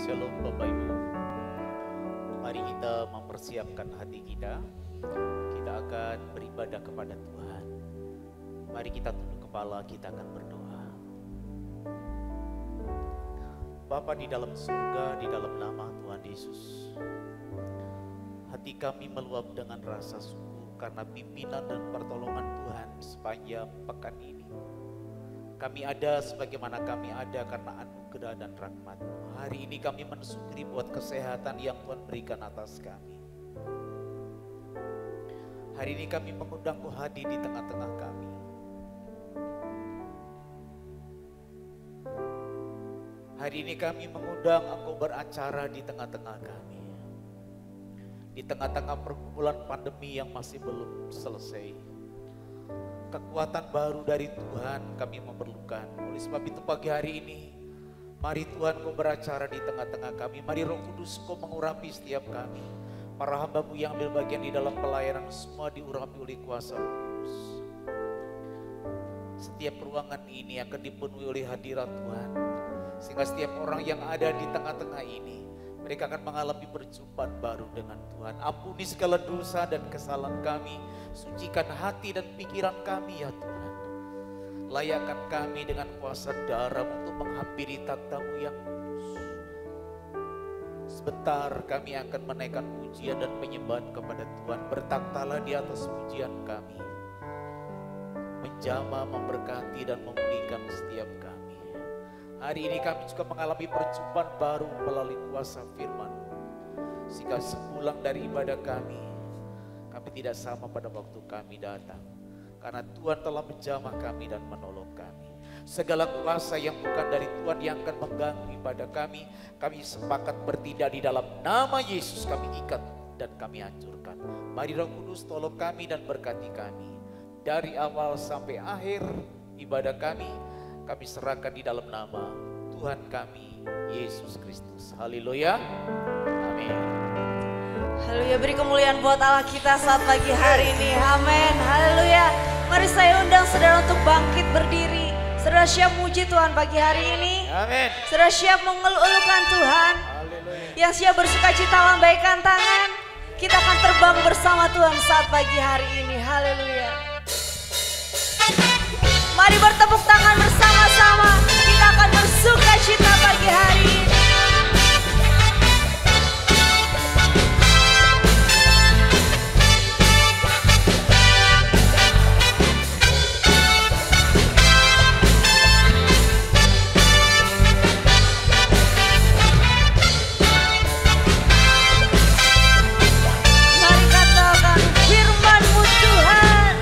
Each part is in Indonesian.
Shalom Bapak Ibu. Mari kita mempersiapkan hati kita. Kita akan beribadah kepada Tuhan. Mari kita tunduk kepala, kita akan berdoa. Bapa di dalam surga, di dalam nama Tuhan Yesus, hati kami meluap dengan rasa syukur karena pimpinan dan pertolongan Tuhan sepanjang pekan ini. Kami ada sebagaimana kami ada karena anugerah dan rahmat-Mu. Hari ini kami mensyukuri buat kesehatan yang Tuhan berikan atas kami. Hari ini kami mengundang Kau hadir di tengah-tengah kami. Hari ini kami mengundang Engkau beracara di tengah-tengah kami. Di tengah-tengah pergumulan pandemi yang masih belum selesai. Kekuatan baru dari Tuhan kami memerlukan. Oleh sebab itu pagi hari ini, mari Tuhan Kau beracara di tengah-tengah kami. Mari Roh Kudus Kau mengurapi setiap kami. Para hamba-Mu yang ambil bagian di dalam pelayanan semua diurapi oleh kuasa Roh Kudus. Setiap ruangan ini akan dipenuhi oleh hadirat Tuhan. Sehingga setiap orang yang ada di tengah-tengah ini, mereka akan mengalami perjumpaan baru dengan Tuhan. Ampuni segala dosa dan kesalahan kami. Sucikan hati dan pikiran kami ya Tuhan. Layakkan kami dengan kuasa darah untuk menghampiri takhta-Mu yang kudus. Sebentar kami akan menaikkan pujian dan penyembahan kepada Tuhan. Bertakhtalah di atas pujian kami. Menjamah, memberkati dan memulihkan setiap kami. Hari ini kami juga mengalami perjumpaan baru melalui kuasa firman-Mu. Sehingga sepulang dari ibadah kami tidak sama pada waktu kami datang. Karena Tuhan telah menjamah kami dan menolong kami. Segala kuasa yang bukan dari Tuhan yang akan mengganggu ibadah kami sepakat bertindak di dalam nama Yesus, kami ikat dan kami hancurkan. Mari Roh Kudus tolong kami dan berkati kami. Dari awal sampai akhir ibadah kami serahkan di dalam nama Tuhan kami, Yesus Kristus. Haleluya. Amin. Haleluya, beri kemuliaan buat Allah kita saat pagi hari ini. Amin. Haleluya. Mari saya undang saudara untuk bangkit berdiri. Saudara siap muji Tuhan pagi hari ini? Amin. Saudara siap mengeluhkan Tuhan? Haleluya. Yang siap bersuka cita lambaikan tangan. Kita akan terbang bersama Tuhan saat pagi hari ini. Haleluya. Mari bertepuk tangan bersama-sama. Kita akan bersuka cita pagi hari ini. Mari katakan firman-Mu Tuhan.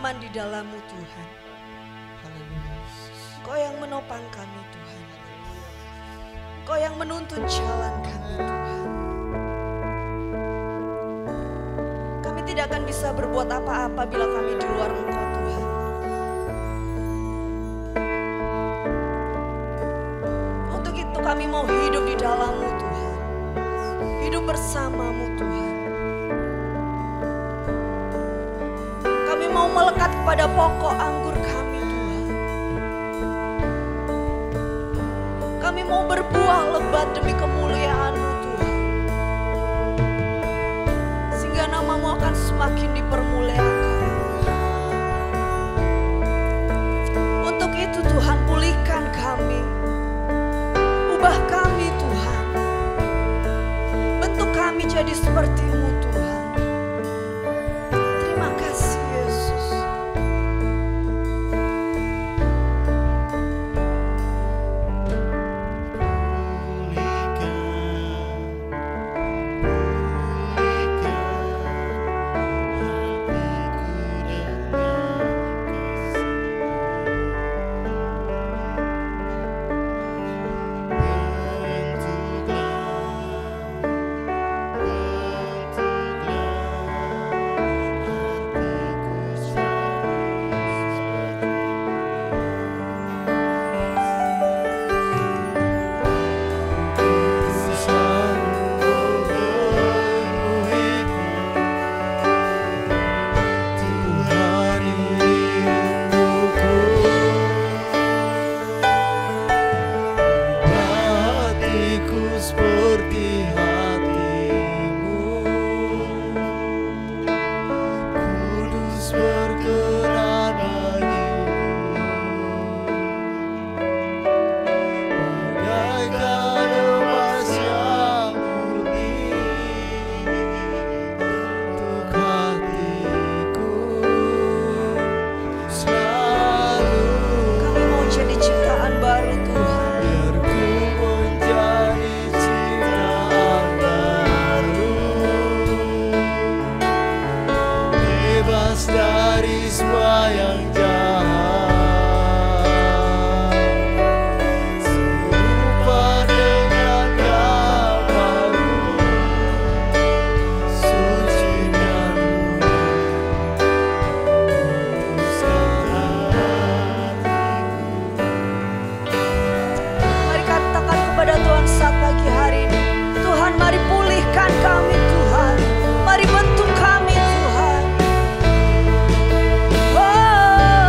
aman di dalam-Mu Tuhan. Engkau yang menopang kami Tuhan. Engkau yang menuntun jalan kami Tuhan. Kami tidak akan bisa berbuat apa-apa bila kami di luar Engkau Tuhan. Untuk itu kami mau hidup di dalam-Mu Tuhan. Hidup bersama-Mu Tuhan. Kami mau melekat kepada pokok anggur kami Tuhan. Kami mau berbuah lebat demi kemuliaan-Mu Tuhan. Sehingga nama-Mu akan semakin dipermuliakan. Untuk itu Tuhan, pulihkan kami. Ubah kami Tuhan. Bentuk kami jadi seperti-Mu Tuhan. Terima kasih Yesus. Oh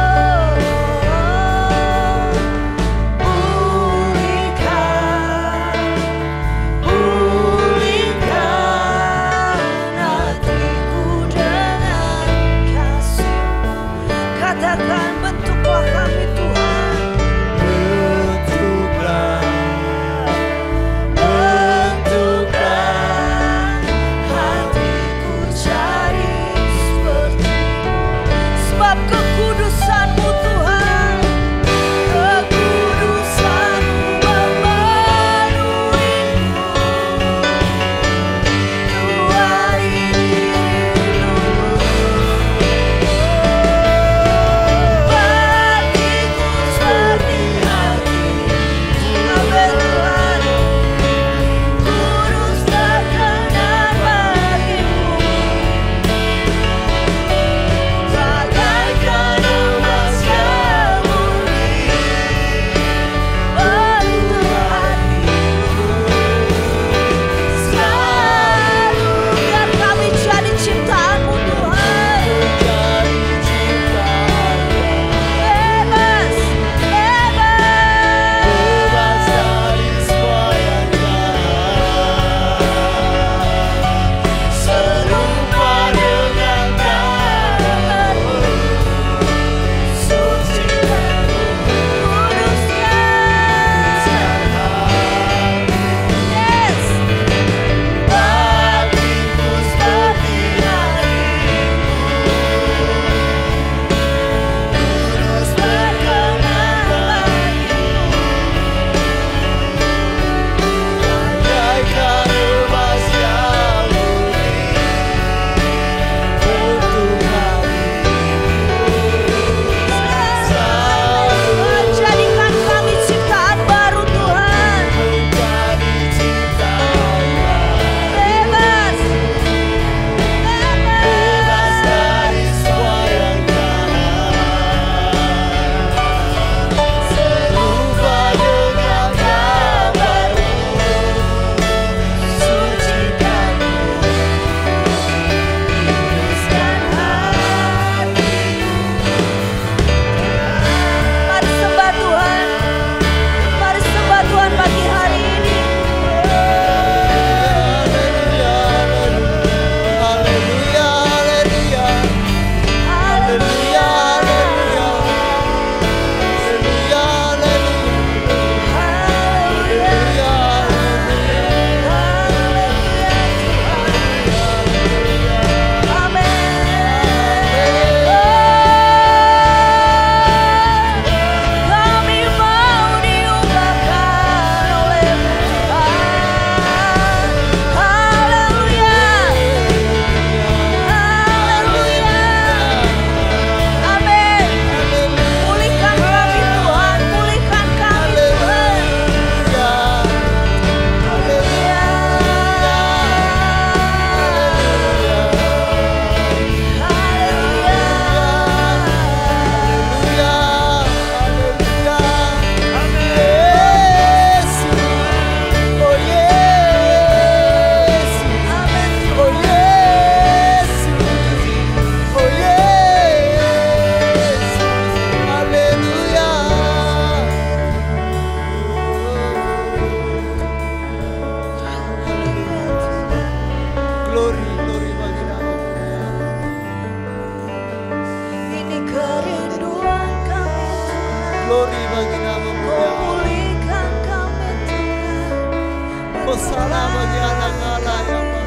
Glory bagi nama-Mu ya Allah. Pulihkan kami Tuhan. Hosana bagi anak Allah ya Allah.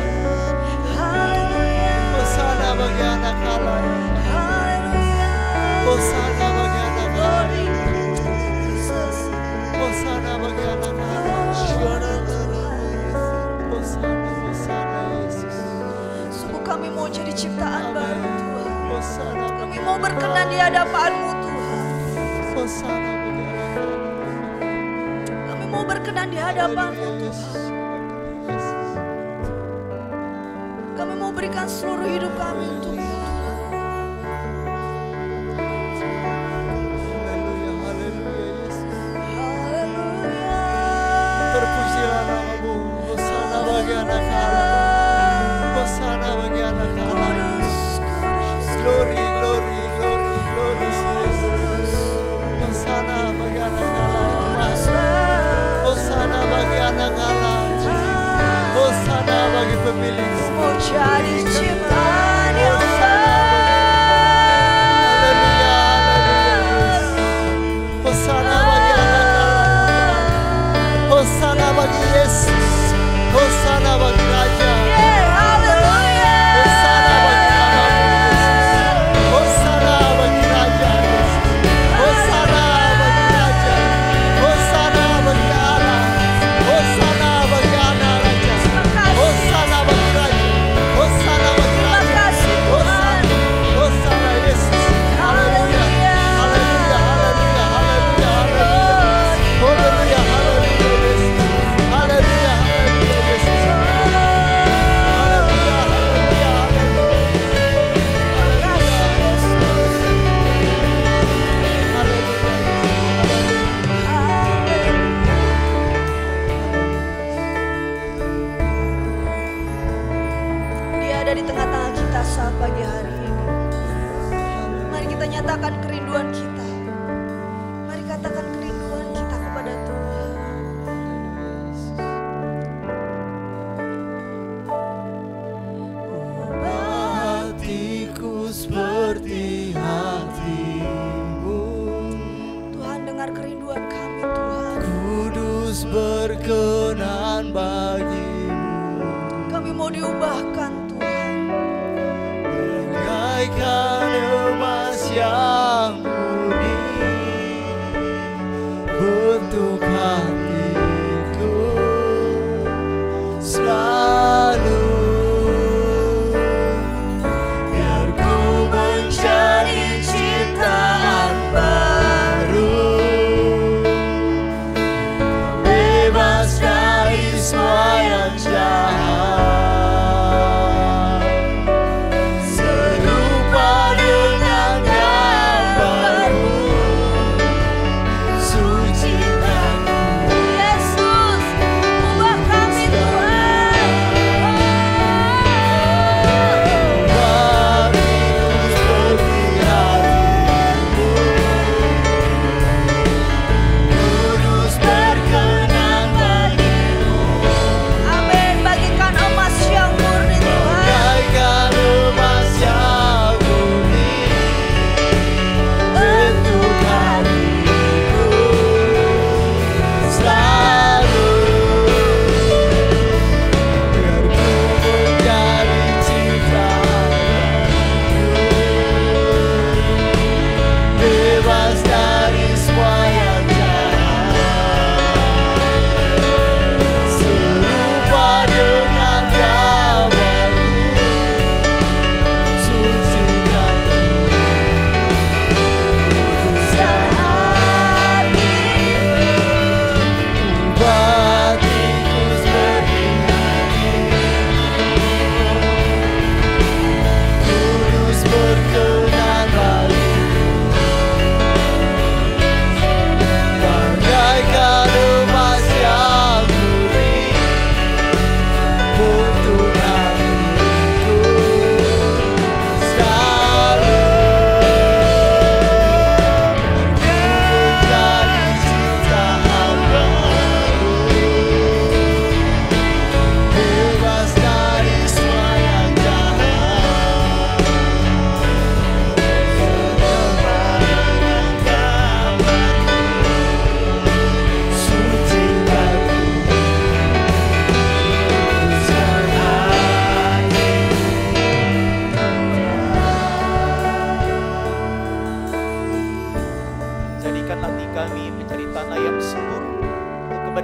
Haleluya. Hosana bagi anak Allah ya Allah. Haleluya. Hosana bagi anak Allah. Glory Jesus. Hosana bagi anak Allah. Hosana, Hosana Yesus. Sungguh kami mau jadi ciptaan baru Tuhan. Hosana Kami bagi mau berkenan di hadapan-Mu Tuhan. Hosana bagi anak Allah. Kami mau berkenan di hadapan-Mu Tuhan. Kami mau berikan seluruh hidup kami untuk Haleluya, haleluya Yesus. Haleluya. Terpujilah nama-Mu. Hosana bagi anak Allah. Hosana bagi anak Allah. Glory, glory, glory, glory Yesus. Hosana bagi anak Allah. Hosana bagi anak Allah. Hosana bagi pemilik. Mau jadi ciptaan yang Haleluya, haleluya. Hosana bagi anak Allah. Hosana bagi Yesus. Hosana bagi Raja. Haleluya. Hosana bagi nama-Mu Yesus. Hosana bagi Raja Yesus. Hosana bagi Raja. Hosana bagi Allah. Hosana bagi anak Raja. Hosana bagi Raja. Hosana bagi Terima Raja. kasih Tuhan. Hosana Yesus. Haleluya. Haleluya. Haleluya. Haleluya. Haleluya. Haleluya. Haleluya Yesus. Haleluya. Haleluya Yesus. Haleluya. Haleluya. Dia ada di tengah-tengah kita saat pagi hari ini. Mari kita nyatakan kerinduan kita. Mari katakan kerinduan kita kepada Tuhan. Hatiku seperti hati-Mu, Tuhan dengar kerinduan kami Tuhan. kudus berkenan bagi-Mu, Kami mau diubahkan Tuhan. bagaikan emas yang murni, bentuk hatiku selalu. Biar ku menjadi ciptaan baru, bebas dari semua yang jahat.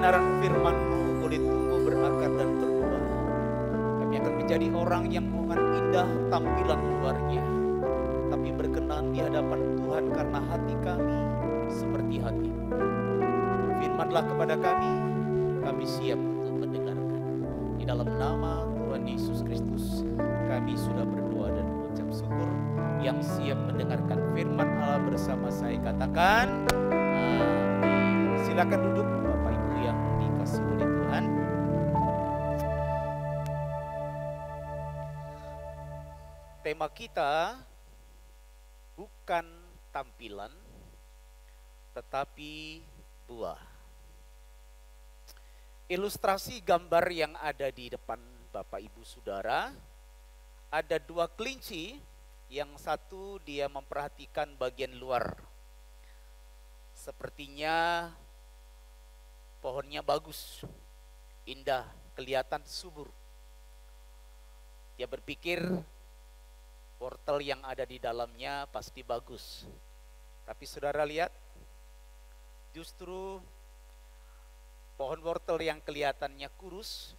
kebenaran firman-Mu boleh tumbuh berakar dan berbuah. Kami akan menjadi orang yang bukan indah tampilan luarnya, tapi berkenan di hadapan Tuhan karena hati kami seperti hati-Mu. Firmanlah kepada kami siap untuk mendengarkan. Di dalam nama Tuhan Yesus Kristus, kami sudah berdoa dan mengucap syukur. Yang siap mendengarkan firman Allah bersama saya katakan, amin. Silakan duduk Bapak Ibu yang dikasihi oleh Tuhan. Tema kita bukan tampilan, tetapi buah. Ilustrasi gambar yang ada di depan Bapak Ibu Saudara, ada dua kelinci, yang satu dia memperhatikan bagian luar. Sepertinya pohonnya bagus, indah, kelihatan subur. Dia berpikir wortel yang ada di dalamnya pasti bagus. Tapi saudara lihat, justru pohon wortel yang kelihatannya kurus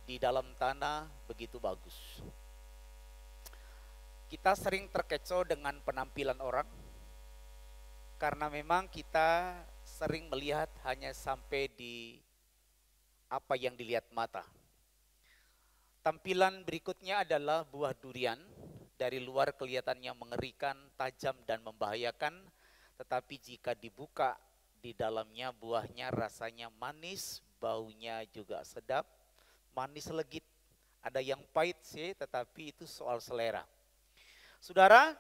di dalam tanah begitu bagus. Kita sering terkecoh dengan penampilan orang karena memang kita sering melihat hanya sampai di apa yang dilihat mata. Tampilan berikutnya adalah buah durian. Dari luar kelihatannya mengerikan, tajam dan membahayakan, tetapi jika dibuka di dalamnya buahnya rasanya manis, baunya juga sedap, manis legit. Ada yang pahit sih, tetapi itu soal selera. Saudara,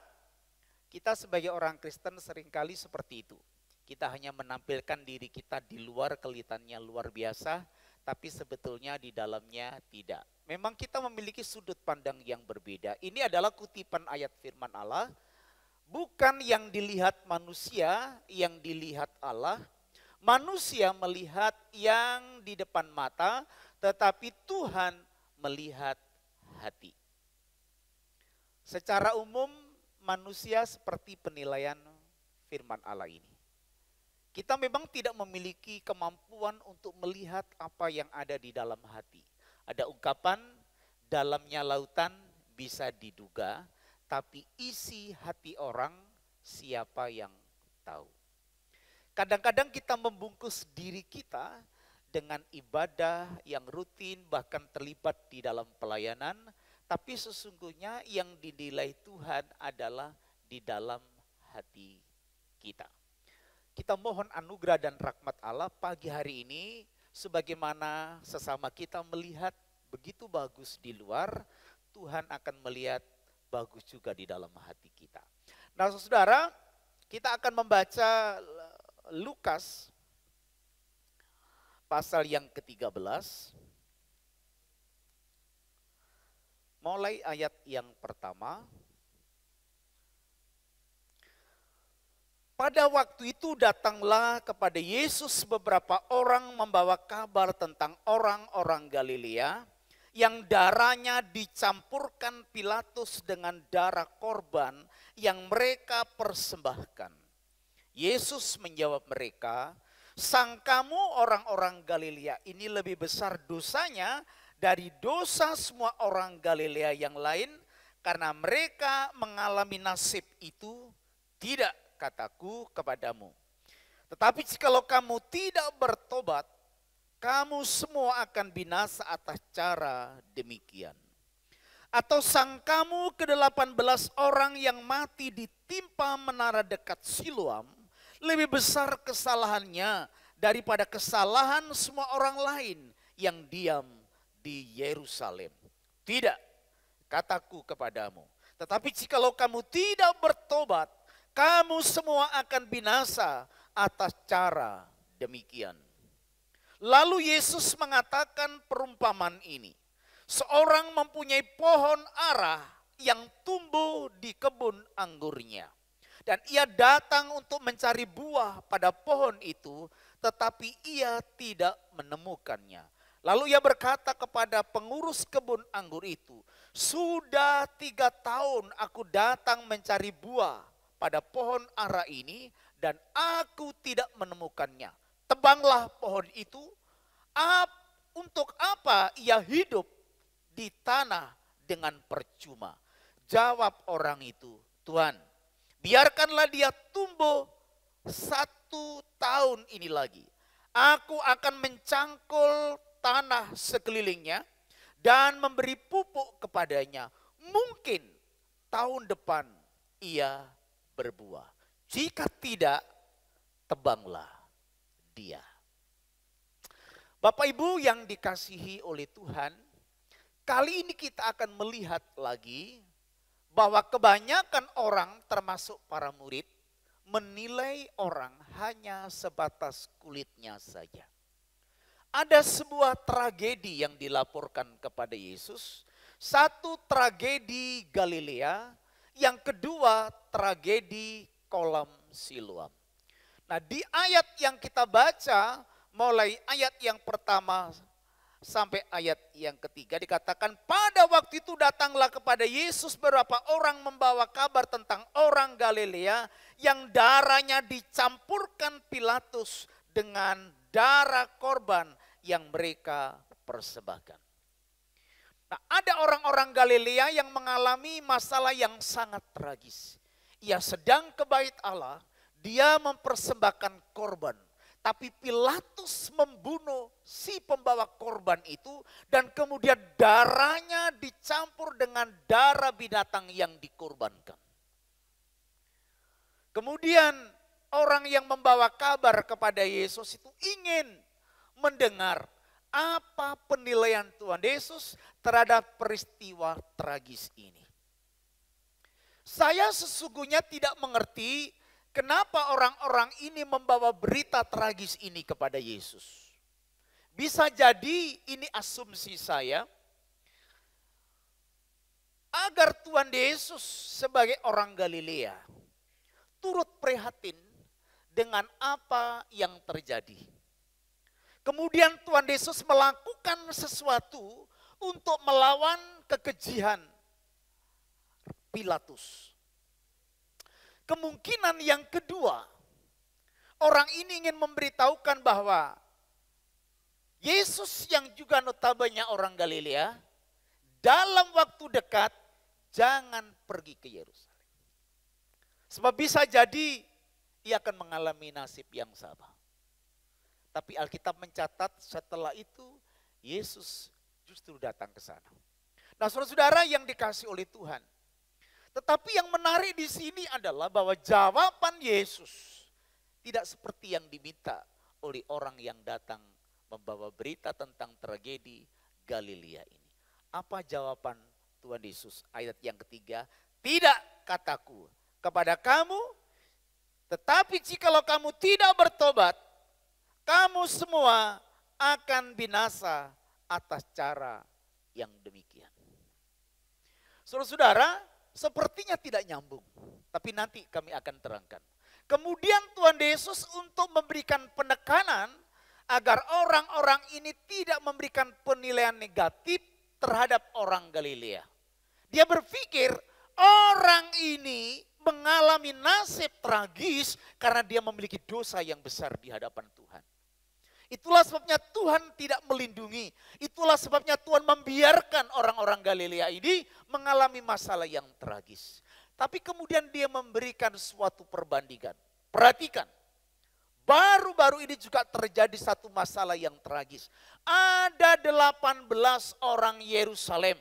kita sebagai orang Kristen seringkali seperti itu. Kita hanya menampilkan diri kita di luar kelihatannya luar biasa, tapi sebetulnya di dalamnya tidak. Memang kita memiliki sudut pandang yang berbeda. Ini adalah kutipan ayat firman Allah. Bukan yang dilihat manusia, yang dilihat Allah. Manusia melihat yang di depan mata, tetapi Tuhan melihat hati. Secara umum manusia seperti penilaian firman Allah ini. Kita memang tidak memiliki kemampuan untuk melihat apa yang ada di dalam hati. Ada ungkapan, dalamnya lautan bisa diduga, tapi isi hati orang siapa yang tahu. Kadang-kadang kita membungkus diri kita dengan ibadah yang rutin bahkan terlibat di dalam pelayanan, tapi sesungguhnya yang dinilai Tuhan adalah di dalam hati kita. Kita mohon anugerah dan rahmat Allah pagi hari ini, sebagaimana sesama kita melihat begitu bagus di luar, Tuhan akan melihat bagus juga di dalam hati kita. Nah saudara, kita akan membaca Lukas pasal yang ke-13. Mulai ayat yang pertama. Pada waktu itu datanglah kepada Yesus beberapa orang membawa kabar tentang orang-orang Galilea yang darahnya dicampurkan Pilatus dengan darah korban yang mereka persembahkan. Yesus menjawab mereka, "Sangkamu orang-orang Galilea ini lebih besar dosanya dari dosa semua orang Galilea yang lain karena mereka mengalami nasib itu? Tidak, kataku kepadamu. Tetapi jikalau kamu tidak bertobat, kamu semua akan binasa atas cara demikian. Atau sangkamu ke-18 orang yang mati ditimpa menara dekat Siloam lebih besar kesalahannya daripada kesalahan semua orang lain yang diam di Yerusalem? Tidak, kataku kepadamu. Tetapi jikalau kamu tidak bertobat, kamu semua akan binasa atas cara demikian." Lalu Yesus mengatakan perumpamaan ini. Seorang mempunyai pohon ara yang tumbuh di kebun anggurnya. Dan ia datang untuk mencari buah pada pohon itu, tetapi ia tidak menemukannya. Lalu ia berkata kepada pengurus kebun anggur itu, "Sudah 3 tahun aku datang mencari buah pada pohon ara ini dan aku tidak menemukannya. Tebanglah pohon itu Untuk apa ia hidup di tanah dengan percuma? Jawab orang itu, Tuhan, biarkanlah dia tumbuh 1 tahun ini lagi. Aku akan mencangkul tanah sekelilingnya dan memberi pupuk kepadanya. Mungkin tahun depan ia berbuah. Jika tidak, tebanglah dia. Bapak Ibu yang dikasihi oleh Tuhan, kali ini kita akan melihat lagi bahwa kebanyakan orang termasuk para murid menilai orang hanya sebatas kulitnya saja. Ada sebuah tragedi yang dilaporkan kepada Yesus. Satu tragedi Galilea, yang kedua tragedi kolam Siloam. Nah, di ayat yang kita baca, mulai ayat yang pertama sampai ayat yang ketiga dikatakan, pada waktu itu datanglah kepada Yesus beberapa orang membawa kabar tentang orang Galilea yang darahnya dicampurkan Pilatus dengan darah korban yang mereka persembahkan. Nah, ada orang-orang Galilea yang mengalami masalah yang sangat tragis. Ia sedang ke bait Allah, dia mempersembahkan korban. Tapi Pilatus membunuh si pembawa korban itu dan kemudian darahnya dicampur dengan darah binatang yang dikorbankan. Kemudian orang yang membawa kabar kepada Yesus itu ingin mendengar apa penilaian Tuhan Yesus terhadap peristiwa tragis ini. Saya sesungguhnya tidak mengerti kenapa orang-orang ini membawa berita tragis ini kepada Yesus. Bisa jadi ini asumsi saya, agar Tuhan Yesus sebagai orang Galilea turut prihatin dengan apa yang terjadi. Kemudian Tuhan Yesus melakukan sesuatu untuk melawan kekejian Pilatus. Kemungkinan yang kedua, orang ini ingin memberitahukan bahwa Yesus yang juga notabene orang Galilea, dalam waktu dekat jangan pergi ke Yerusalem. Sebab bisa jadi ia akan mengalami nasib yang sama. Tapi Alkitab mencatat setelah itu Yesus justru datang ke sana. Nah, saudara-saudara yang dikasihi oleh Tuhan. Tetapi yang menarik di sini adalah bahwa jawaban Yesus tidak seperti yang diminta oleh orang yang datang membawa berita tentang tragedi Galilea ini. Apa jawaban Tuhan Yesus? Ayat yang ketiga, tidak kataku kepada kamu, tetapi jikalau kamu tidak bertobat, kamu semua akan binasa atas cara yang demikian. Saudara-saudara, sepertinya tidak nyambung, tapi nanti kami akan terangkan. Kemudian Tuhan Yesus untuk memberikan penekanan agar orang-orang ini tidak memberikan penilaian negatif terhadap orang Galilea. Dia berpikir orang ini mengalami nasib tragis karena dia memiliki dosa yang besar di hadapan Tuhan. Itulah sebabnya Tuhan tidak melindungi. Itulah sebabnya Tuhan membiarkan orang-orang Galilea ini mengalami masalah yang tragis. Tapi kemudian dia memberikan suatu perbandingan. Perhatikan, baru-baru ini juga terjadi satu masalah yang tragis. Ada 18 orang Yerusalem.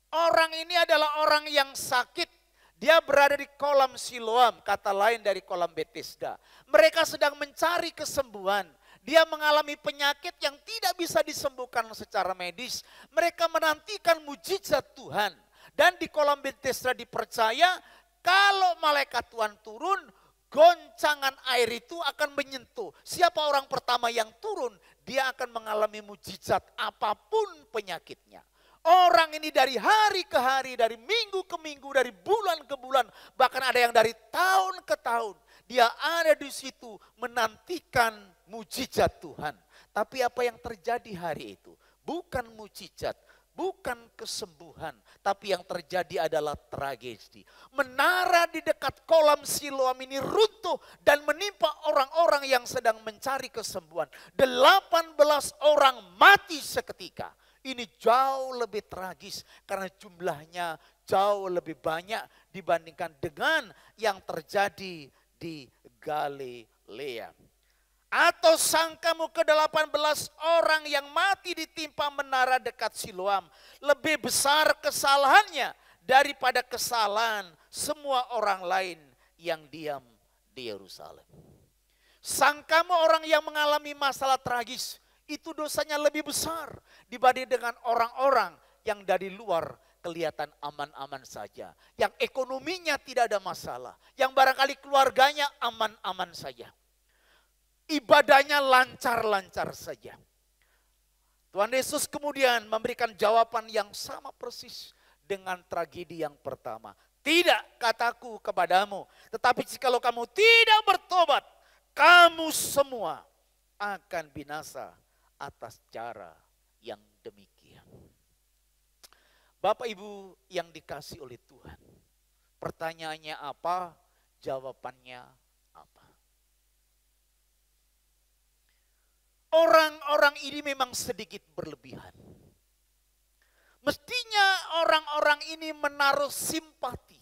Orang ini adalah orang yang sakit. Dia berada di kolam Siloam, kata lain dari kolam Bethesda. Mereka sedang mencari kesembuhan. Dia mengalami penyakit yang tidak bisa disembuhkan secara medis. Mereka menantikan mujizat Tuhan. Dan di kolam Bethesda dipercaya kalau malaikat Tuhan turun, goncangan air itu akan menyentuh. Siapa orang pertama yang turun, dia akan mengalami mujizat apapun penyakitnya. Orang ini dari hari ke hari, dari minggu ke minggu, dari bulan ke bulan, bahkan ada yang dari tahun ke tahun. Dia ada di situ menantikan mujizat Tuhan. Tapi apa yang terjadi hari itu? Bukan mujizat, bukan kesembuhan, tapi yang terjadi adalah tragedi. Menara di dekat kolam Siloam ini runtuh dan menimpa orang-orang yang sedang mencari kesembuhan. 18 orang mati seketika. Ini jauh lebih tragis karena jumlahnya jauh lebih banyak dibandingkan dengan yang terjadi di Galilea. Atau sangkamu ke-18 orang yang mati ditimpa menara dekat Siloam lebih besar kesalahannya daripada kesalahan semua orang lain yang diam di Yerusalem. Sangkamu orang yang mengalami masalah tragis itu dosanya lebih besar dibanding dengan orang-orang yang dari luar kelihatan aman-aman saja. Yang ekonominya tidak ada masalah. Yang barangkali keluarganya aman-aman saja. Ibadahnya lancar-lancar saja. Tuhan Yesus kemudian memberikan jawaban yang sama persis dengan tragedi yang pertama. Tidak, kataku kepadamu, tetapi jikalau kamu tidak bertobat, kamu semua akan binasa atas cara yang demikian. Bapak Ibu yang dikasih oleh Tuhan, pertanyaannya apa? Jawabannya apa? Orang-orang ini memang sedikit berlebihan. Mestinya orang-orang ini menaruh simpati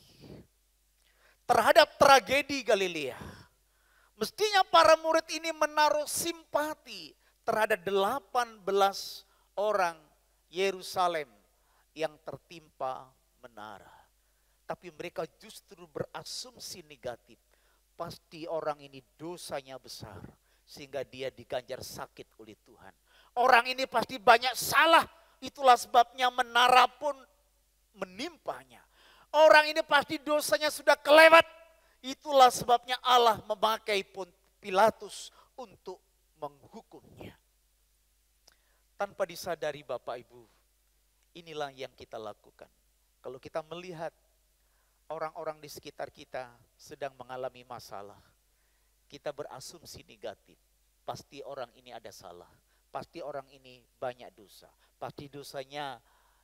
terhadap tragedi Galilea. Mestinya para murid ini menaruh simpati terhadap 18 orang Yerusalem yang tertimpa menara. Tapi mereka justru berasumsi negatif. Pasti orang ini dosanya besar sehingga dia diganjar sakit oleh Tuhan. Orang ini pasti banyak salah, itulah sebabnya menara pun menimpanya. Orang ini pasti dosanya sudah kelewat, itulah sebabnya Allah memakai Pilatus untuk menghukumnya. Tanpa disadari Bapak Ibu, inilah yang kita lakukan. Kalau kita melihat orang-orang di sekitar kita sedang mengalami masalah, kita berasumsi negatif. Pasti orang ini ada salah, pasti orang ini banyak dosa, pasti dosanya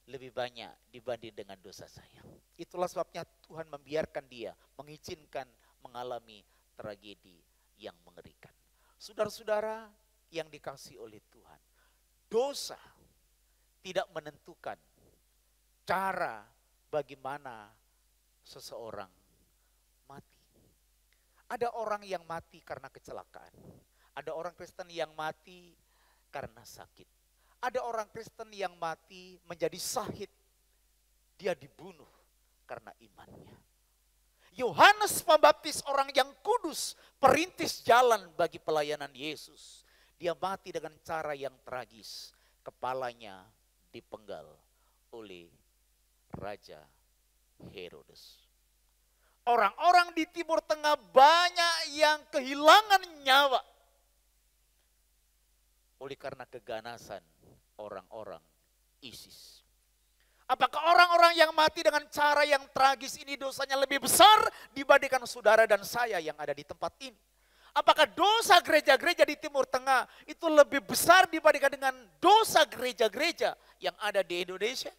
lebih banyak dibanding dengan dosa saya. Itulah sebabnya Tuhan membiarkan dia, mengizinkan mengalami tragedi yang mengerikan. Saudara-saudara yang dikasihi oleh Tuhan, dosa tidak menentukan cara bagaimana seseorang mati. Ada orang yang mati karena kecelakaan. Ada orang Kristen yang mati karena sakit. Ada orang Kristen yang mati menjadi syahid. Dia dibunuh karena imannya. Yohanes Pembaptis, orang yang kudus, perintis jalan bagi pelayanan Yesus. Dia mati dengan cara yang tragis. Kepalanya dipenggal oleh Raja Herodes. Orang-orang di Timur Tengah banyak yang kehilangan nyawa oleh karena keganasan orang-orang ISIS. Apakah orang-orang yang mati dengan cara yang tragis ini dosanya lebih besar dibandingkan saudara dan saya yang ada di tempat ini? Apakah dosa gereja-gereja di Timur Tengah itu lebih besar dibandingkan dengan dosa gereja-gereja yang ada di Indonesia?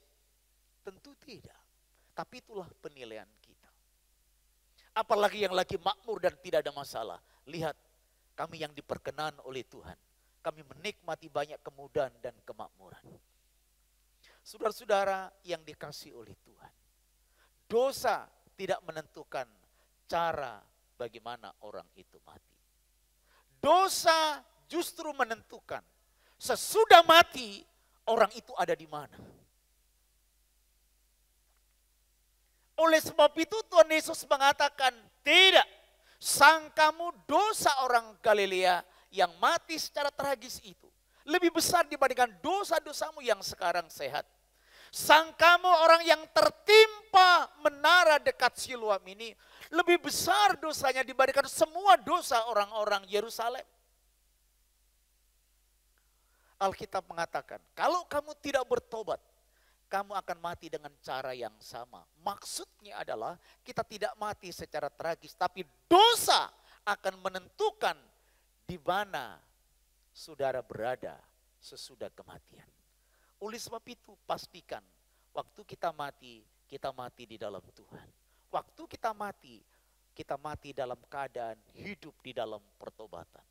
Tentu tidak. Tapi itulah penilaian kita. Apalagi yang lagi makmur dan tidak ada masalah. Lihat, kami yang diperkenan oleh Tuhan. Kami menikmati banyak kemudahan dan kemakmuran. Saudara-saudara yang dikasihi oleh Tuhan. Dosa tidak menentukan cara bagaimana orang itu mati. Dosa justru menentukan sesudah mati orang itu ada di mana. Oleh sebab itu Tuhan Yesus mengatakan, tidak, sangkamu dosa orang Galilea yang mati secara tragis itu lebih besar dibandingkan dosa-dosamu yang sekarang sehat. Sangkamu orang yang tertimpa menara dekat Siloam ini lebih besar dosanya dibandingkan semua dosa orang-orang Yerusalem. Alkitab mengatakan, kalau kamu tidak bertobat, kamu akan mati dengan cara yang sama. Maksudnya adalah kita tidak mati secara tragis, tapi dosa akan menentukan di mana saudara berada sesudah kematian. Oleh sebab itu pastikan waktu kita mati di dalam Tuhan. Waktu kita mati dalam keadaan hidup di dalam pertobatan.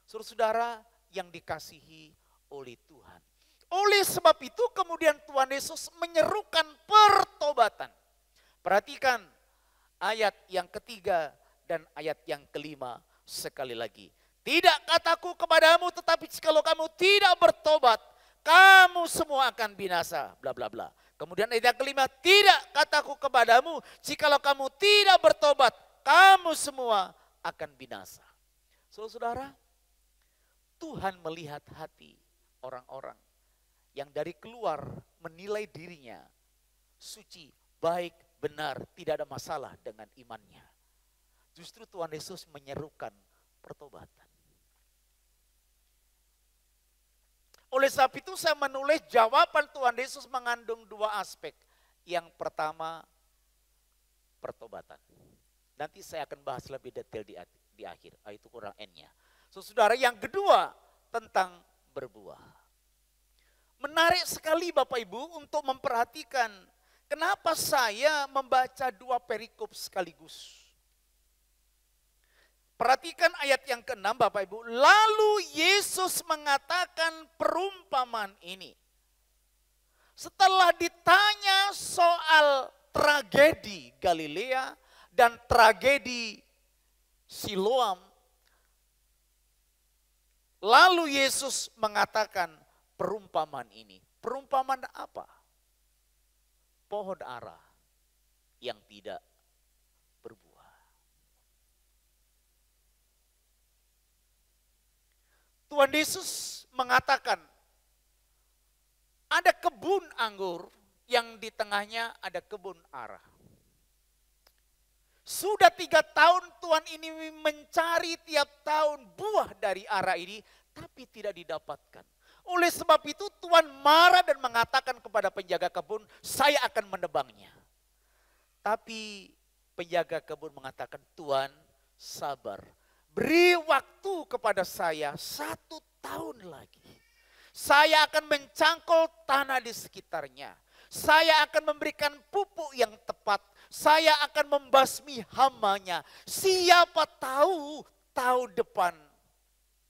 Saudara-saudara yang dikasihi oleh Tuhan. Oleh sebab itu kemudian Tuhan Yesus menyerukan pertobatan. Perhatikan ayat yang ketiga dan ayat yang kelima sekali lagi. Tidak kataku kepadamu, tetapi jikalau kamu tidak bertobat, kamu semua akan binasa, bla bla bla. Kemudian ayat yang kelima, tidak kataku kepadamu, jikalau kamu tidak bertobat, kamu semua akan binasa. Saudara, Tuhan melihat hati orang-orang yang dari keluar menilai dirinya suci, baik, benar, tidak ada masalah dengan imannya. Justru Tuhan Yesus menyerukan pertobatan. Oleh sebab itu saya menulis jawaban Tuhan Yesus mengandung dua aspek. Yang pertama, pertobatan. Nanti saya akan bahas lebih detail di akhir. Itu kurang N-nya. Saudara, yang kedua tentang berbuah. Menarik sekali Bapak Ibu untuk memperhatikan kenapa saya membaca dua perikop sekaligus. Perhatikan ayat yang ke-6 Bapak Ibu. Lalu Yesus mengatakan perumpamaan ini. Setelah ditanya soal tragedi Galilea dan tragedi Siloam. Lalu Yesus mengatakan perumpamaan ini. Perumpamaan apa? Pohon ara yang tidak berbuah. Tuhan Yesus mengatakan ada kebun anggur yang di tengahnya ada kebun ara. Sudah 3 tahun Tuhan ini mencari tiap tahun buah dari ara ini, tapi tidak didapatkan. Oleh sebab itu Tuhan marah dan mengatakan kepada penjaga kebun, saya akan menebangnya. Tapi penjaga kebun mengatakan, Tuhan sabar. Beri waktu kepada saya 1 tahun lagi. Saya akan mencangkul tanah di sekitarnya. Saya akan memberikan pupuk yang tepat. Saya akan membasmi hamanya. Siapa tahu tahun depan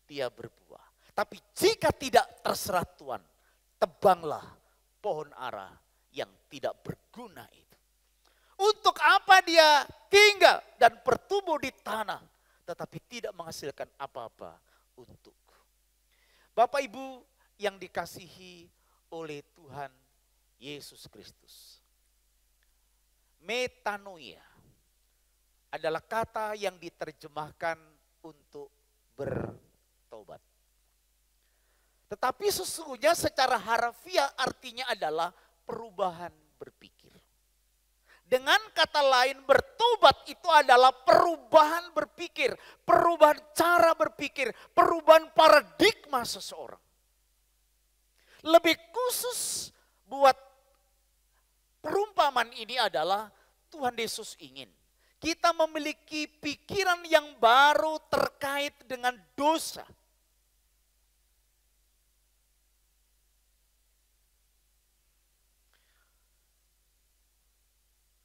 dia berbuah. Tapi jika tidak, terserah Tuhan. Tebanglah pohon ara yang tidak berguna itu. Untuk apa dia tinggal dan bertumbuh di tanah, tetapi tidak menghasilkan apa-apa untukku. Bapak Ibu yang dikasihi oleh Tuhan Yesus Kristus. Metanoia adalah kata yang diterjemahkan untuk bertobat. Tetapi sesungguhnya secara harfiah artinya adalah perubahan berpikir. Dengan kata lain, bertobat itu adalah perubahan berpikir, perubahan cara berpikir, perubahan paradigma seseorang. Lebih khusus buat perumpamaan ini adalah Tuhan Yesus ingin kita memiliki pikiran yang baru terkait dengan dosa.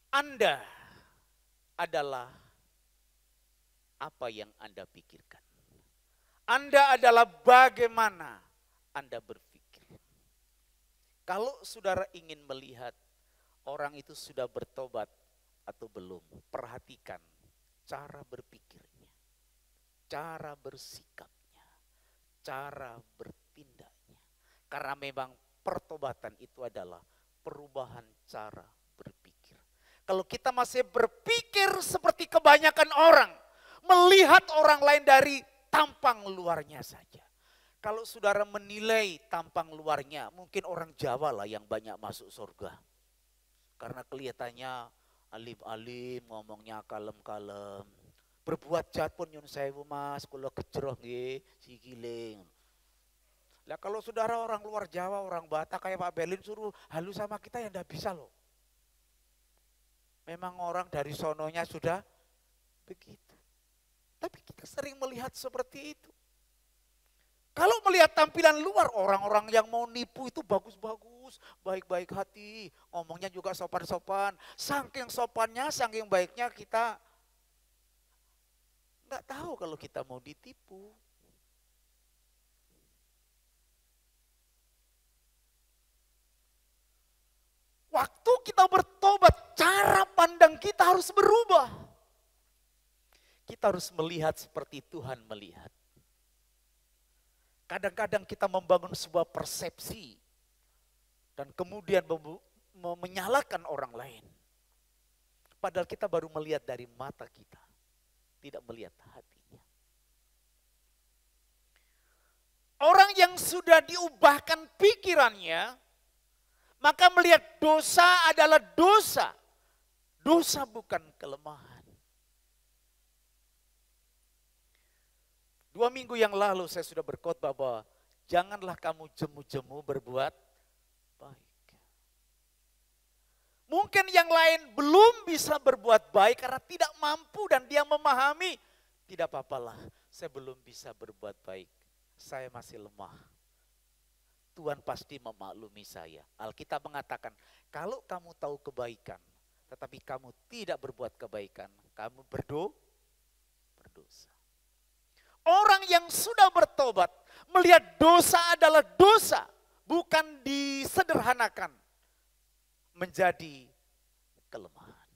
Anda adalah apa yang Anda pikirkan. Anda adalah bagaimana Anda berpikir. Kalau saudara ingin melihat orang itu sudah bertobat atau belum, perhatikan cara berpikirnya, cara bersikapnya, cara bertindaknya. Karena memang pertobatan itu adalah perubahan cara berpikir. Kalau kita masih berpikir seperti kebanyakan orang, melihat orang lain dari tampang luarnya saja. Kalau saudara menilai tampang luarnya, mungkin orang Jawa lah yang banyak masuk surga. Karena kelihatannya alim-alim, ngomongnya kalem-kalem. Berbuat jahat pun nyun sewu mas, kula kejroh nggih, sigiling. Lah kalau saudara orang luar Jawa, orang Batak kayak Pak Belin suruh halus sama kita ya enggak bisa loh. Memang orang dari sononya sudah begitu. Tapi kita sering melihat seperti itu. Kalau melihat tampilan luar, orang-orang yang mau nipu itu bagus-bagus, baik-baik hati, ngomongnya juga sopan-sopan. Saking sopannya, saking baiknya kita nggak tahu kalau kita mau ditipu. Waktu kita bertobat, cara pandang kita harus berubah. Kita harus melihat seperti Tuhan melihat. Kadang-kadang kita membangun sebuah persepsi dan kemudian menyalahkan orang lain. Padahal kita baru melihat dari mata kita, tidak melihat hatinya. Orang yang sudah diubahkan pikirannya, maka melihat dosa adalah dosa. Dosa bukan kelemahan. 2 minggu yang lalu saya sudah berkhotbah bahwa janganlah kamu jemu-jemu berbuat baik. Mungkin yang lain belum bisa berbuat baik karena tidak mampu dan dia memahami. Tidak apa-apalah, saya belum bisa berbuat baik. Saya masih lemah. Tuhan pasti memaklumi saya. Alkitab mengatakan, kalau kamu tahu kebaikan, tetapi kamu tidak berbuat kebaikan, kamu berdosa. Orang yang sudah bertobat, melihat dosa adalah dosa, bukan disederhanakan menjadi kelemahan.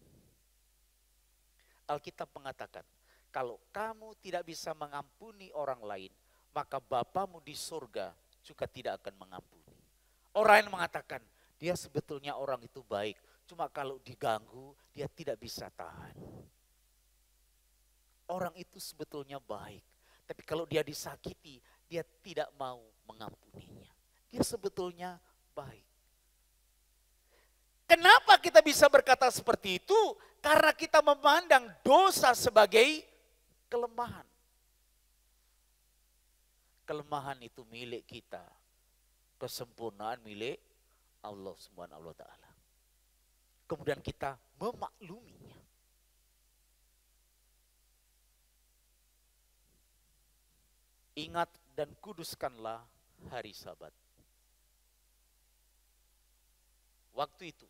Alkitab mengatakan, kalau kamu tidak bisa mengampuni orang lain, maka Bapamu di surga juga tidak akan mengampuni. Orang yang mengatakan, dia sebetulnya orang itu baik, cuma kalau diganggu, dia tidak bisa tahan. Orang itu sebetulnya baik, tapi kalau dia disakiti, dia tidak mau mengampuninya. Dia sebetulnya baik. Kenapa kita bisa berkata seperti itu? Karena kita memandang dosa sebagai kelemahan. Kelemahan itu milik kita. Kesempurnaan milik Allah Subhanahu wa taala. Kemudian kita memakluminya. Ingat dan kuduskanlah hari Sabat. Waktu itu,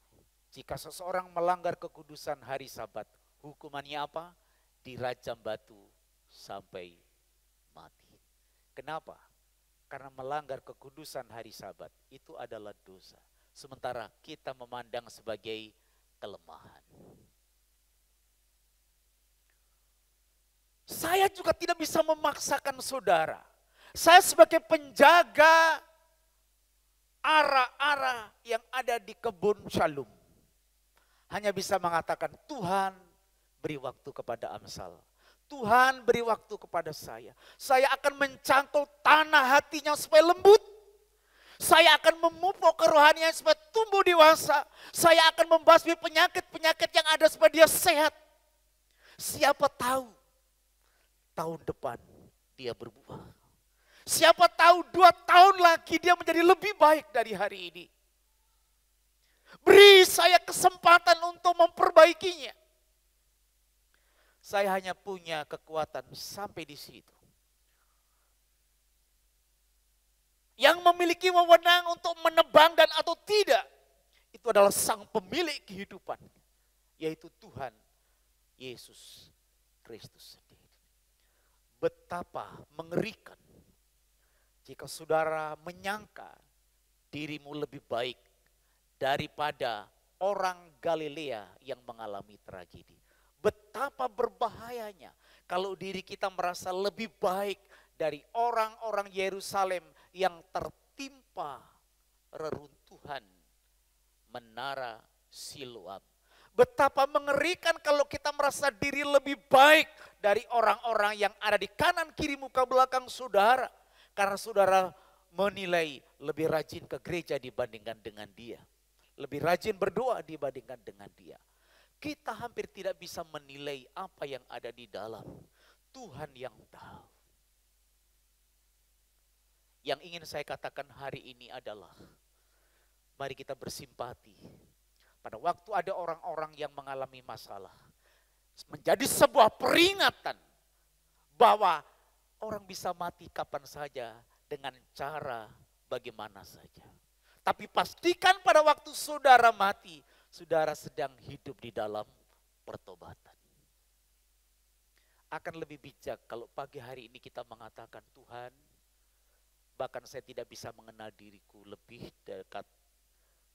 jika seseorang melanggar kekudusan hari Sabat, hukumannya apa? Dirajam batu sampai mati. Kenapa? Karena melanggar kekudusan hari Sabat itu adalah dosa. Sementara kita memandang sebagai kelemahan. Saya juga tidak bisa memaksakan saudara. Saya sebagai penjaga ara-ara yang ada di kebun Shalom, hanya bisa mengatakan, Tuhan beri waktu kepada Amsal. Tuhan beri waktu kepada saya. Saya akan mencangkul tanah hatinya supaya lembut. Saya akan memupuk kerohanian supaya tumbuh dewasa. Saya akan membasmi penyakit-penyakit yang ada supaya dia sehat. Siapa tahu tahun depan dia berbuah. Siapa tahu 2 tahun lagi dia menjadi lebih baik dari hari ini. Beri saya kesempatan untuk memperbaikinya. Saya hanya punya kekuatan sampai di situ. Yang memiliki wewenang untuk menebang dan atau tidak, itu adalah sang pemilik kehidupan, yaitu Tuhan Yesus Kristus sendiri. Betapa mengerikan jika saudara menyangka dirimu lebih baik daripada orang Galilea yang mengalami tragedi. Betapa berbahayanya kalau diri kita merasa lebih baik dari orang-orang Yerusalem yang tertimpa reruntuhan menara Siloam. Betapa mengerikan kalau kita merasa diri lebih baik dari orang-orang yang ada di kanan kiri muka belakang saudara. Karena saudara menilai lebih rajin ke gereja dibandingkan dengan dia. Lebih rajin berdoa dibandingkan dengan dia. Kita hampir tidak bisa menilai apa yang ada di dalam. Tuhan yang tahu. Yang ingin saya katakan hari ini adalah, mari kita bersimpati. Pada waktu ada orang-orang yang mengalami masalah, menjadi sebuah peringatan bahwa orang bisa mati kapan saja dengan cara bagaimana saja. Tapi pastikan pada waktu saudara mati, saudara sedang hidup di dalam pertobatan. Akan lebih bijak kalau pagi hari ini kita mengatakan, Tuhan, bahkan saya tidak bisa mengenal diriku lebih dekat.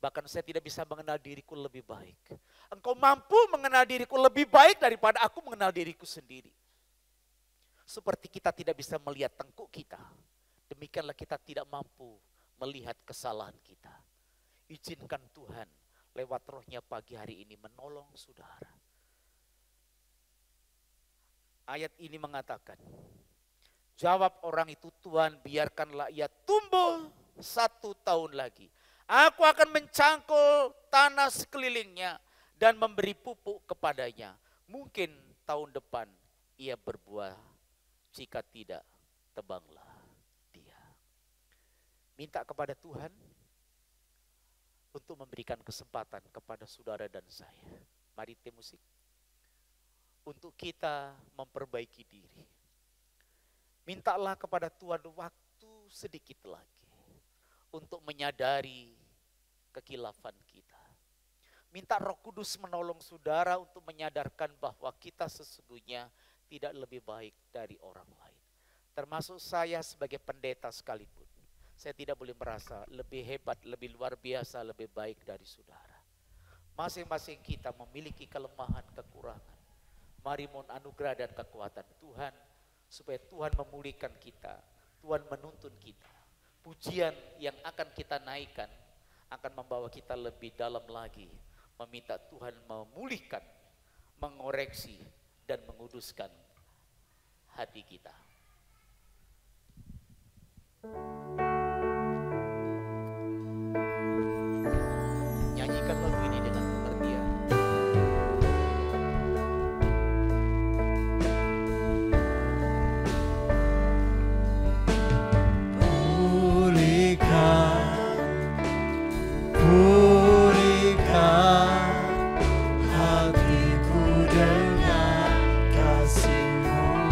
Bahkan saya tidak bisa mengenal diriku lebih baik. Engkau mampu mengenal diriku lebih baik daripada aku mengenal diriku sendiri. Seperti kita tidak bisa melihat tengkuk kita, demikianlah kita tidak mampu melihat kesalahan kita. Izinkan Tuhan lewat rohnya pagi hari ini menolong saudara. Ayat ini mengatakan, jawab orang itu, Tuhan biarkanlah ia tumbuh 1 tahun lagi. Aku akan mencangkul tanah sekelilingnya dan memberi pupuk kepadanya. Mungkin tahun depan ia berbuah, jika tidak tebanglah dia. Minta kepada Tuhan untuk memberikan kesempatan kepada saudara dan saya. Mari tim musik. Untuk kita memperbaiki diri. Mintalah kepada Tuhan waktu sedikit lagi untuk menyadari kekilafan kita. Minta Roh Kudus menolong saudara untuk menyadarkan bahwa kita sesungguhnya tidak lebih baik dari orang lain. Termasuk saya sebagai pendeta sekalipun. Saya tidak boleh merasa lebih hebat, lebih luar biasa, lebih baik dari saudara. Masing-masing kita memiliki kelemahan, kekurangan. Mari mohon anugerah dan kekuatan Tuhan, supaya Tuhan memulihkan kita, Tuhan menuntun kita. Pujian yang akan kita naikkan akan membawa kita lebih dalam lagi, meminta Tuhan memulihkan, mengoreksi, dan menguduskan hati kita. Nyanyikan lagu ini dengan pengertian. Pulihkan hatiku dengan kasih-Mu,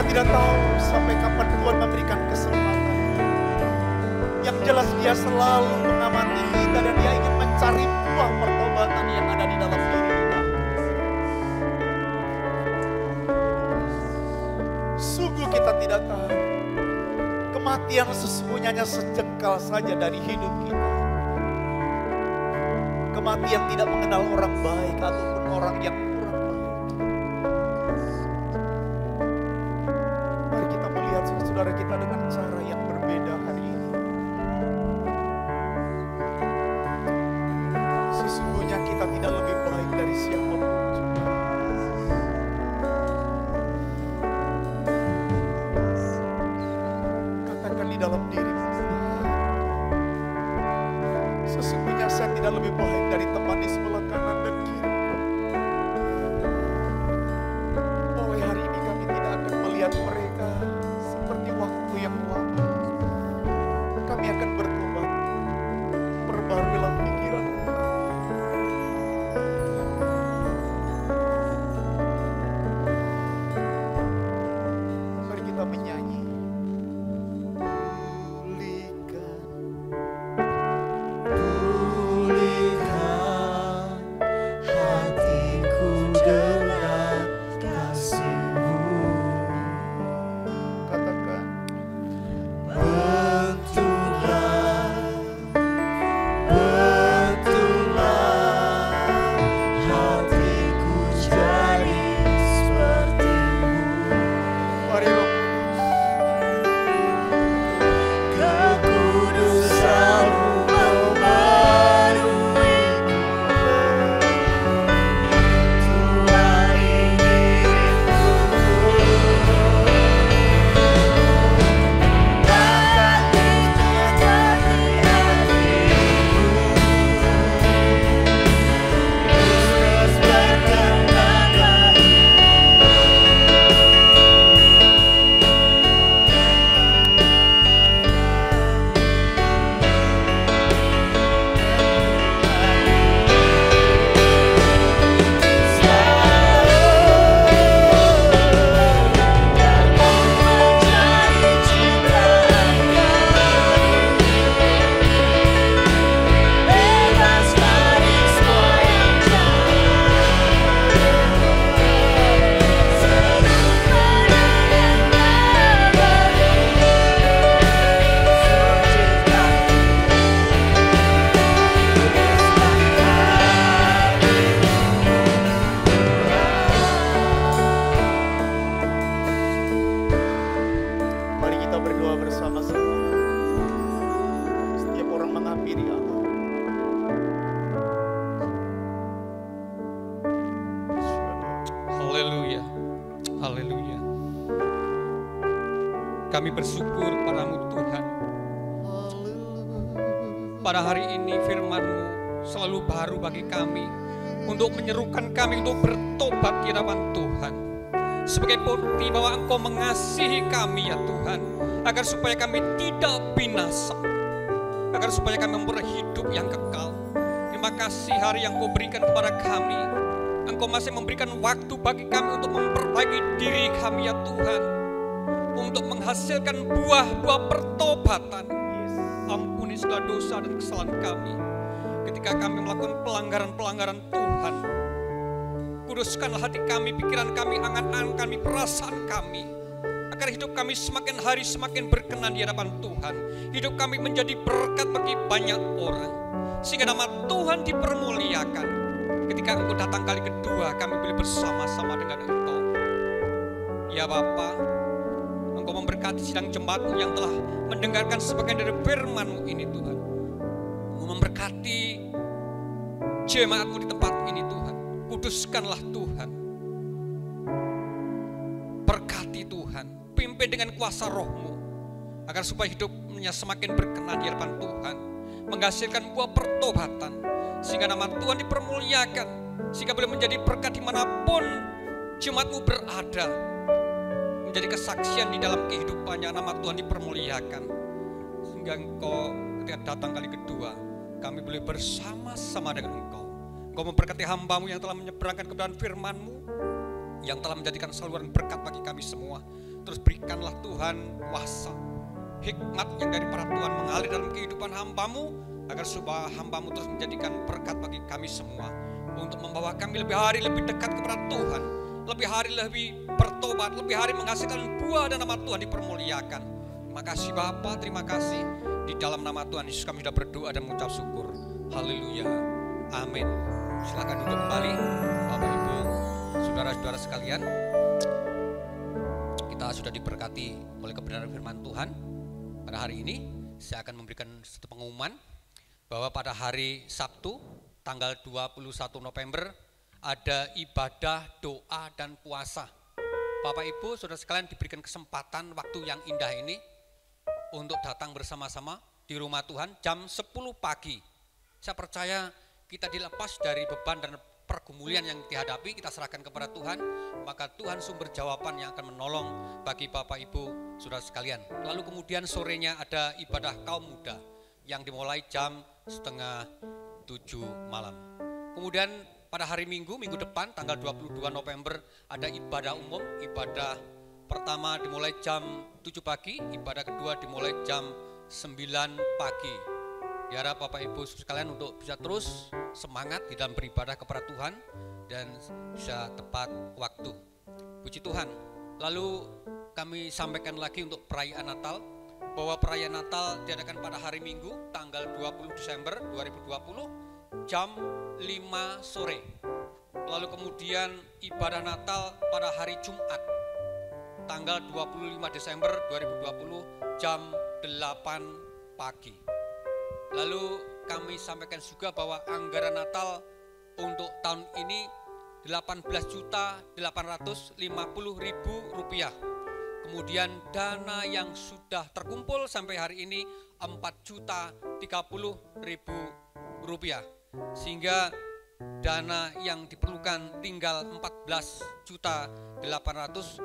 Kita tidak tahu sampai kapan Tuhan memberikan kesempatan. Yang jelas Dia selalu mengamati kita dan Dia ingin mencari buah pertobatan yang ada di dalam diri kita. Sungguh kita tidak tahu. Kematian sesungguhnya hanya sejengkal saja dari hidup kita. Kematian tidak mengenal orang baik ataupun orang yang kurang baik. Mari kita melihat saudara kita dengan cara yang berbeda hari ini. Sesungguhnya kita tidak lebih baik dari siapapun juga. Katakan di dalam dirimu, sesungguhnya saya tidak lebih baik dari teman di sebelah kanan dan kiri. Mulai hari ini kami tidak akan melihat mereka seperti waktu yang lalu. Kami akan bertobat. Perbarilah pikiran. Mari kita menyanyi. Haleluya, haleluya. Kami bersyukur padamu Tuhan. Pada hari ini firman-Mu selalu baru bagi kami, untuk menyerukan kami untuk bertobat di hadapan Tuhan. Sebagai bukti bahwa Engkau mengasihi kami ya Tuhan, agar supaya kami tidak binasa, agar supaya kami memperoleh hidup yang kekal. Terima kasih hari yang Kau berikan kepada kami. Engkau masih memberikan waktu bagi kami untuk memperbaiki diri kami ya Tuhan, untuk menghasilkan buah-buah pertobatan. Ampuni segala dosa dan kesalahan kami ketika kami melakukan pelanggaran-pelanggaran Tuhan. Kuduskanlah hati kami, pikiran kami, angan-angan kami, perasaan kami, agar hidup kami semakin hari semakin berkenan di hadapan Tuhan. Hidup kami menjadi berkat bagi banyak orang, sehingga nama Tuhan dipermuliakan. Ketika Engkau datang kali kedua, kami boleh bersama-sama dengan Engkau. Ya Bapa, Engkau memberkati sidang jemaat-Mu yang telah mendengarkan sebagian dari firman-Mu ini Tuhan. Engkau memberkati jemaat-Mu di tempat ini Tuhan. Kuduskanlah Tuhan. Berkati Tuhan. Pimpin dengan kuasa Roh-Mu, agar supaya hidupnya semakin berkenan di hadapan Tuhan, menghasilkan buah pertobatan, sehingga nama Tuhan dipermuliakan, sehingga boleh menjadi berkat dimanapun jemaat-Mu berada, menjadi kesaksian di dalam kehidupannya. Nama Tuhan dipermuliakan, sehingga Engkau ketika datang kali kedua, kami boleh bersama-sama dengan Engkau. Engkau memberkati hamba-Mu yang telah menyeberangkan kebenaran firman-Mu, yang telah menjadikan saluran berkat bagi kami semua. terus berikanlah Tuhan kuasa, hikmat yang dari para Tuhan mengalir dalam kehidupan hamba-Mu, agar supaya hamba-Mu terus menjadikan berkat bagi kami semua, untuk membawa kami lebih hari lebih dekat kepada Tuhan, lebih hari lebih bertobat, lebih hari menghasilkan buah dan nama Tuhan dipermuliakan. Terima kasih Bapa, terima kasih. Di dalam nama Tuhan Yesus kami sudah berdoa dan mengucap syukur. Haleluya, amin. Silakan duduk kembali Bapak Ibu, saudara-saudara sekalian. Kita sudah diberkati oleh kebenaran firman Tuhan. Pada hari ini saya akan memberikan satu pengumuman bahwa pada hari Sabtu tanggal 21 November ada ibadah doa dan puasa. Bapak Ibu saudara sekalian diberikan kesempatan waktu yang indah ini untuk datang bersama-sama di rumah Tuhan jam 10 pagi. Saya percaya kita dilepas dari beban dan pergumulan yang dihadapi, kita serahkan kepada Tuhan, maka Tuhan sumber jawaban yang akan menolong bagi Bapak Ibu saudara sekalian. Lalu kemudian sorenya ada ibadah kaum muda yang dimulai jam 6:30 malam. Kemudian pada hari Minggu depan tanggal 22 November ada ibadah umum. Ibadah pertama dimulai jam 7 pagi, ibadah kedua dimulai jam 9 pagi. Diharap Bapak Ibu sekalian untuk bisa terus semangat di dalam beribadah kepada Tuhan dan bisa tepat waktu. Puji Tuhan. Lalu kami sampaikan lagi untuk perayaan Natal, bahwa perayaan Natal diadakan pada hari Minggu tanggal 20 Desember 2020 jam 5 sore. Lalu kemudian ibadah Natal pada hari Jumat tanggal 25 Desember 2020 jam 8 pagi. Lalu kami sampaikan juga bahwa anggaran Natal untuk tahun ini 18.850.000 rupiah. Kemudian dana yang sudah terkumpul sampai hari ini 4.030.000 rupiah. Sehingga dana yang diperlukan tinggal 14.820.000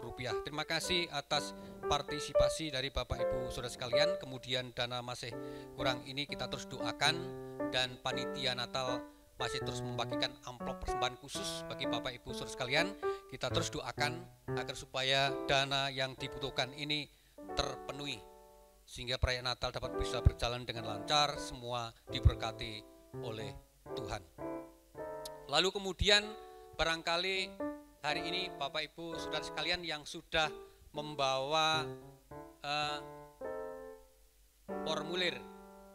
rupiah. Terima kasih atas partisipasi dari Bapak Ibu saudara sekalian. Kemudian dana masih kurang ini kita terus doakan, dan panitia Natal masih terus membagikan amplop persembahan khusus bagi Bapak Ibu saudara sekalian. Kita terus doakan agar supaya dana yang dibutuhkan ini terpenuhi, sehingga perayaan Natal dapat bisa berjalan dengan lancar, semua diberkati oleh Tuhan. Lalu kemudian barangkali hari ini Bapak Ibu saudara sekalian yang sudah membawa formulir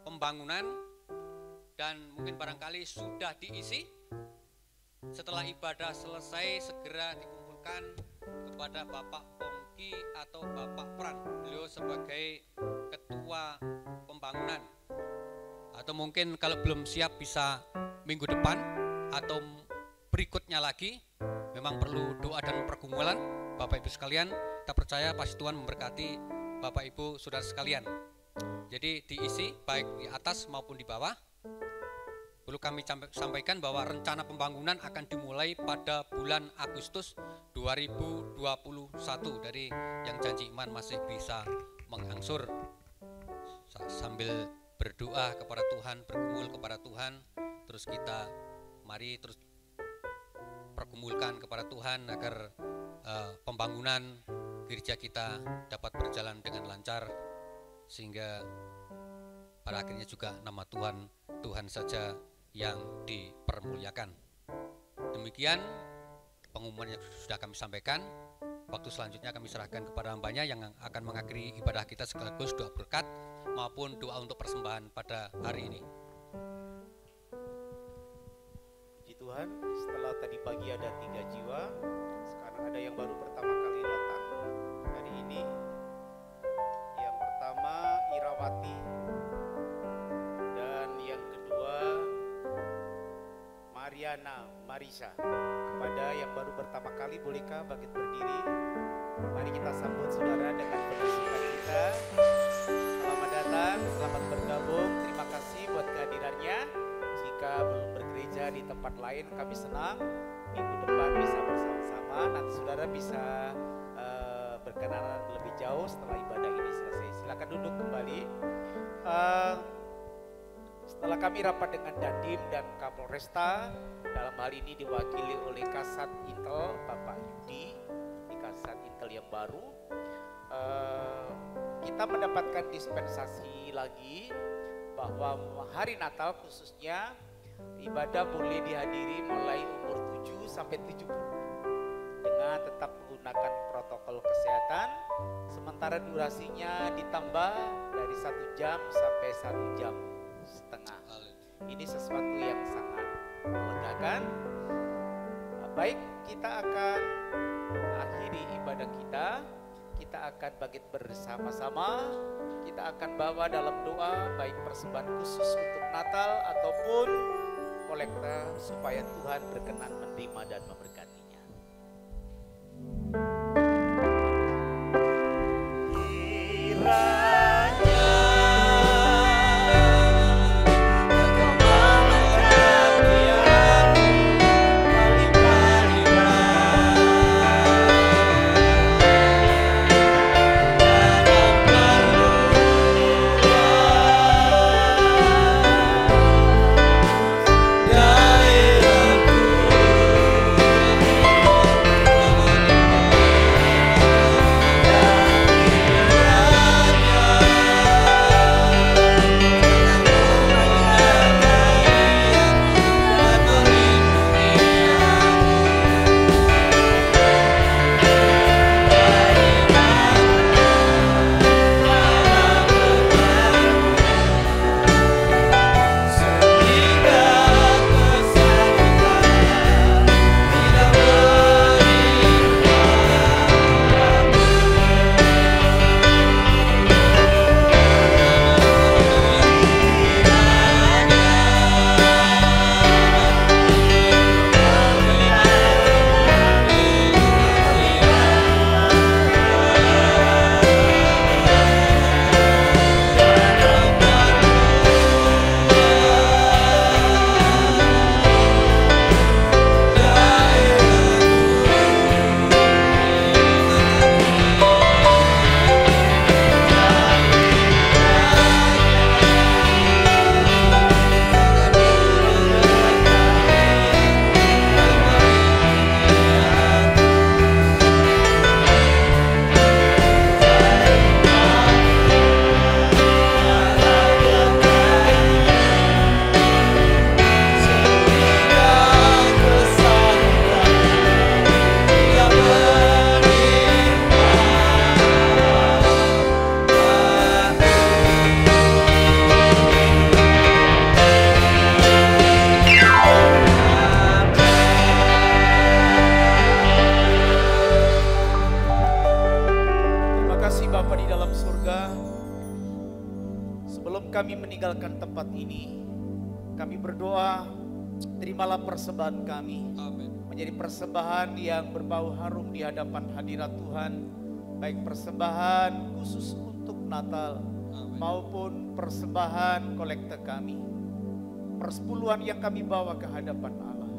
pembangunan dan mungkin barangkali sudah diisi, setelah ibadah selesai segera dikumpulkan kepada Bapak Pongki atau Bapak Pran, beliau sebagai ketua pembangunan. Atau mungkin kalau belum siap bisa minggu depan atau berikutnya lagi. Memang perlu doa dan pergumulan Bapak Ibu sekalian. Kita percaya pasti Tuhan memberkati Bapak Ibu saudara sekalian. Jadi diisi baik di atas maupun di bawah. Perlu kami sampaikan bahwa rencana pembangunan akan dimulai pada bulan Agustus 2021. Dari yang janji iman masih bisa mengangsur sambil berdoa kepada Tuhan, bergumul kepada Tuhan. Terus kita mari terus pergumulkan kepada Tuhan agar pembangunan gereja kita dapat berjalan dengan lancar, sehingga pada akhirnya juga nama Tuhan saja yang dipermuliakan. Demikian pengumuman yang sudah kami sampaikan. Waktu selanjutnya kami serahkan kepada hambanya yang akan mengakhiri ibadah kita sekaligus doa berkat maupun doa untuk persembahan pada hari ini. Tuhan, setelah tadi pagi ada 3 jiwa, sekarang ada yang baru pertama kali datang hari ini. Yang pertama Irawati, dan yang kedua Mariana Marisa. Kepada yang baru pertama kali, bolehkah bangkit berdiri? Mari kita sambut saudara dengan penuh sukacita. Selamat datang, selamat bergabung. Terima kasih buat kehadirannya. Jika belum bergereja di tempat lain, kami senang minggu depan bisa bersama-sama. Nanti saudara bisa berkenalan lebih jauh setelah ibadah ini selesai. Silakan duduk kembali. Setelah kami rapat dengan Dandim dan Kapolresta, dalam hal ini diwakili oleh Kasat Intel Bapak Yudi, saat Intel yang baru, kita mendapatkan dispensasi lagi bahwa hari Natal khususnya ibadah boleh dihadiri mulai umur 7 sampai 70 dengan tetap menggunakan protokol kesehatan, sementara durasinya ditambah dari 1 jam sampai 1 jam setengah. Ini sesuatu yang sangat melegakan. Baik, kita akan akhiri ibadah kita akan bangkit bersama-sama, kita akan bawa dalam doa baik persembahan khusus untuk Natal ataupun kolekta supaya Tuhan berkenan menerima dan memberkatinya. Kami meninggalkan tempat ini, kami berdoa, terimalah persembahan kami. Amin. Menjadi persembahan yang berbau harum di hadapan hadirat Tuhan, baik persembahan khusus untuk Natal maupun persembahan kolekte kami, persepuluhan yang kami bawa ke hadapan Allah.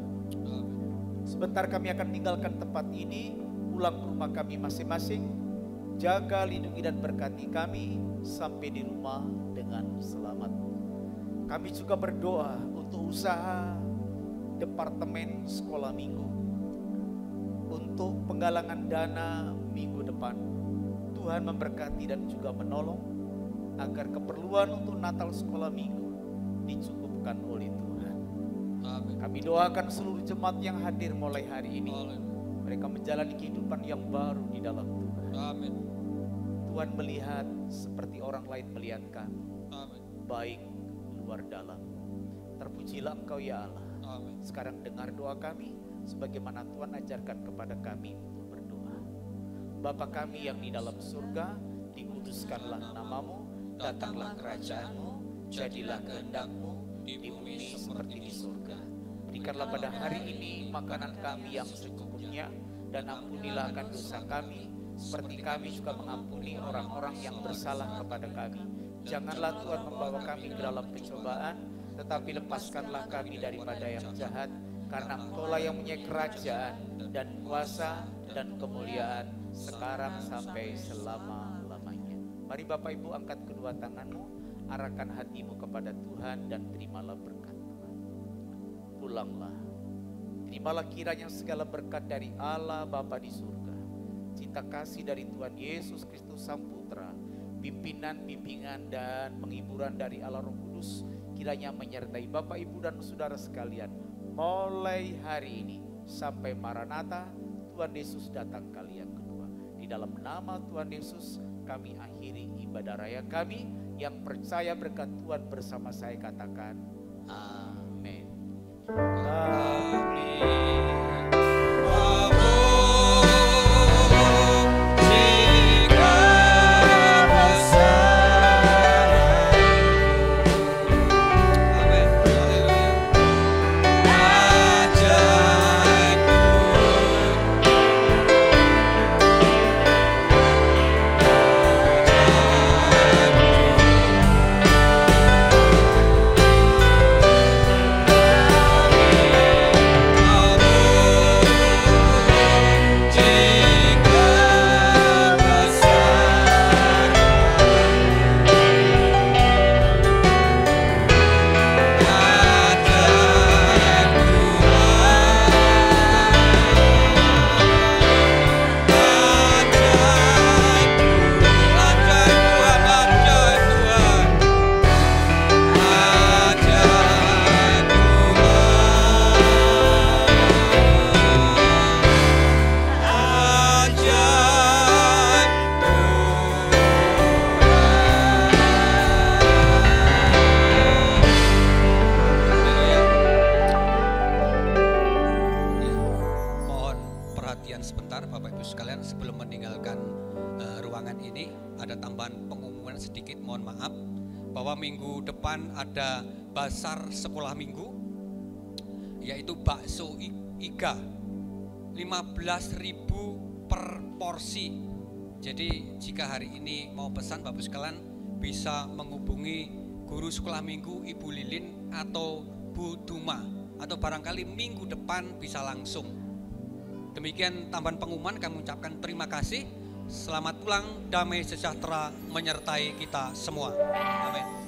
Sebentar kami akan meninggalkan tempat ini, pulang ke rumah kami masing-masing. Jaga, lindungi dan berkati kami sampai di rumah dengan selamat. Kami juga berdoa untuk usaha Departemen Sekolah Minggu, untuk penggalangan dana minggu depan. Tuhan memberkati dan juga menolong agar keperluan untuk Natal Sekolah Minggu dicukupkan oleh Tuhan. Amin. Kami doakan seluruh jemaat yang hadir mulai hari ini, mereka menjalani kehidupan yang baru di dalam Tuhan. Amin. Tuhan melihat seperti orang lain melihat kami, Amin. baik luar dalam. Terpujilah Engkau ya Allah. Amin. Sekarang dengar doa kami sebagaimana Tuhan ajarkan kepada kami untuk berdoa. Bapa kami yang di dalam surga, dikuduskanlah namamu, datanglah kerajaanmu, jadilah kehendak-Mu di bumi seperti di surga. Berikanlah pada hari ini makanan kami yang secukupnya, dan ampunilah akan dosa kami seperti kami juga mengampuni orang-orang yang bersalah kepada kami. Janganlah Tuhan membawa kami ke dalam pencobaan, tetapi lepaskanlah kami daripada yang jahat, karena Engkaulah yang punya kerajaan dan kuasa dan kemuliaan sekarang sampai selama-lamanya. Mari Bapak Ibu angkat kedua tanganmu, arahkan hatimu kepada Tuhan dan terimalah berkat Tuhan. Pulanglah, terimalah kiranya segala berkat dari Allah Bapa di surga, cinta cinta kasih dari Tuhan Yesus Kristus Sang Putra, pimpinan, bimbingan, dan penghiburan dari Allah Roh Kudus kiranya menyertai Bapak, Ibu, dan saudara sekalian mulai hari ini sampai Maranatha, Tuhan Yesus datang kali yang kedua. Di dalam nama Tuhan Yesus kami akhiri ibadah raya kami. Yang percaya berkat Tuhan bersama saya katakan amin. Sebentar Bapak Ibu sekalian, sebelum meninggalkan ruangan ini ada tambahan pengumuman sedikit, mohon maaf bahwa minggu depan ada basar sekolah minggu, yaitu bakso iga 15.000 per porsi. Jadi jika hari ini mau pesan Bapak Ibu sekalian bisa menghubungi guru sekolah minggu Ibu Lilin atau Bu Duma, atau barangkali minggu depan bisa langsung. Demikian tambahan pengumuman, kami ucapkan terima kasih. Selamat pulang, damai sejahtera menyertai kita semua. Amin.